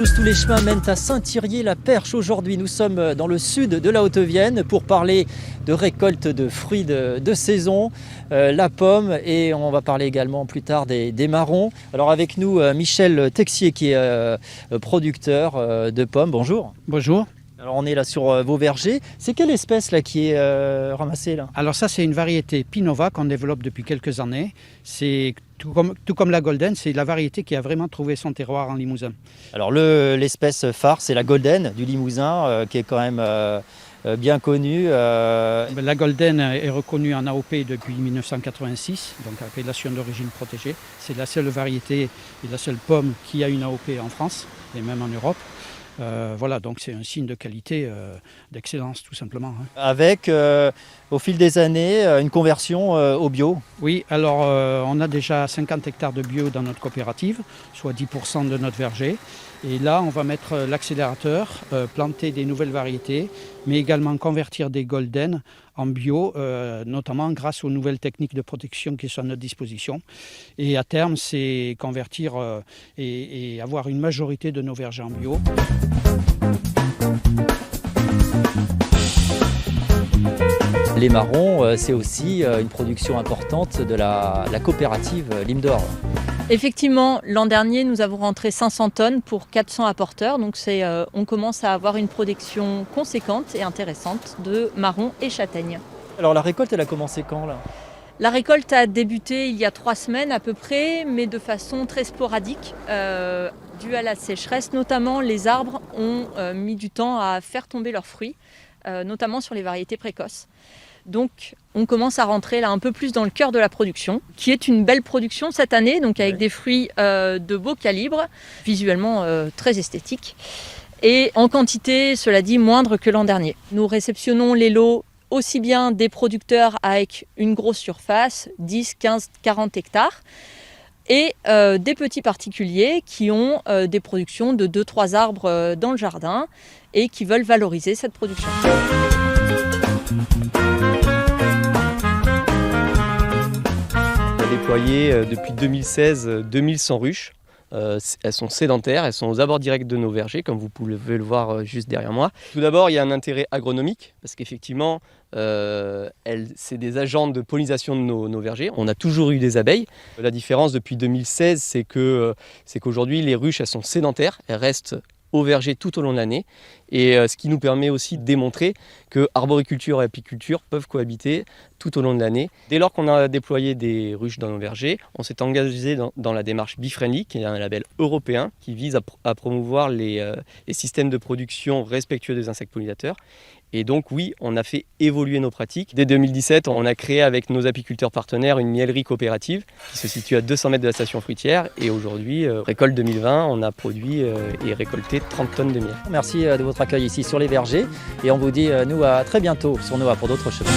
Tous les chemins mènent à Saint-Thirier-la-Perche. Aujourd'hui, nous sommes dans le sud de la Haute-Vienne pour parler de récolte de fruits de saison, la pomme, et on va parler également plus tard des marrons. Alors avec nous, Michel Texier qui est producteur de pommes. Bonjour. Bonjour. Alors on est là sur vos vergers. C'est quelle espèce là qui est ramassée là? Alors ça, c'est une variété Pinova qu'on développe depuis quelques années. C'est tout comme la Golden, c'est la variété qui a vraiment trouvé son terroir en Limousin. Alors l'espèce phare, c'est la Golden du Limousin, qui est quand même bien connue. La Golden est reconnue en AOP depuis 1986, donc appellation d'origine protégée. C'est la seule variété et la seule pomme qui a une AOP en France et même en Europe. Voilà, donc c'est un signe de qualité, d'excellence tout simplement. Avec, au fil des années, une conversion au bio. Oui, alors on a déjà 50 hectares de bio dans notre coopérative, soit 10% de notre verger. Et là, on va mettre l'accélérateur, planter des nouvelles variétés, mais également convertir des golden en bio, notamment grâce aux nouvelles techniques de protection qui sont à notre disposition. Et à terme, c'est convertir et avoir une majorité de nos vergers en bio. Les marrons, c'est aussi une production importante de la coopérative Limes d'Or. Effectivement, l'an dernier, nous avons rentré 500 tonnes pour 400 apporteurs. Donc on commence à avoir une production conséquente et intéressante de marrons et châtaignes. Alors la récolte, elle a commencé quand là? La récolte a débuté il y a 3 semaines à peu près, mais de façon très sporadique. Due à la sécheresse, notamment les arbres ont mis du temps à faire tomber leurs fruits, notamment sur les variétés précoces. Donc on commence à rentrer là un peu plus dans le cœur de la production, qui est une belle production cette année, donc avec des fruits de beau calibre, visuellement très esthétiques, et en quantité, cela dit, moindre que l'an dernier. Nous réceptionnons les lots aussi bien des producteurs avec une grosse surface, 10, 15, 40 hectares, et des petits particuliers qui ont des productions de 2-3 arbres dans le jardin et qui veulent valoriser cette production. On a déployé depuis 2016 2100 ruches. Elles sont sédentaires, elles sont aux abords directs de nos vergers, comme vous pouvez le voir juste derrière moi. Tout d'abord, il y a un intérêt agronomique, parce qu'effectivement, c'est des agents de pollinisation de nos vergers. On a toujours eu des abeilles. La différence depuis 2016, c'est qu'aujourd'hui, les ruches, elles sont sédentaires, elles restent au verger tout au long de l'année, et ce qui nous permet aussi de démontrer que arboriculture et apiculture peuvent cohabiter tout au long de l'année. Dès lors qu'on a déployé des ruches dans nos vergers, on s'est engagé dans la démarche Befriendly, qui est un label européen qui vise à promouvoir les systèmes de production respectueux des insectes pollinisateurs. Et donc oui, on a fait évoluer nos pratiques. Dès 2017, on a créé avec nos apiculteurs partenaires une miellerie coopérative qui se situe à 200 mètres de la station fruitière. Et aujourd'hui, récolte 2020, on a produit et récolté 30 tonnes de miel. Merci de votre accueil ici sur les vergers. Et on vous dit, nous, à très bientôt sur Noah pour d'autres chemins.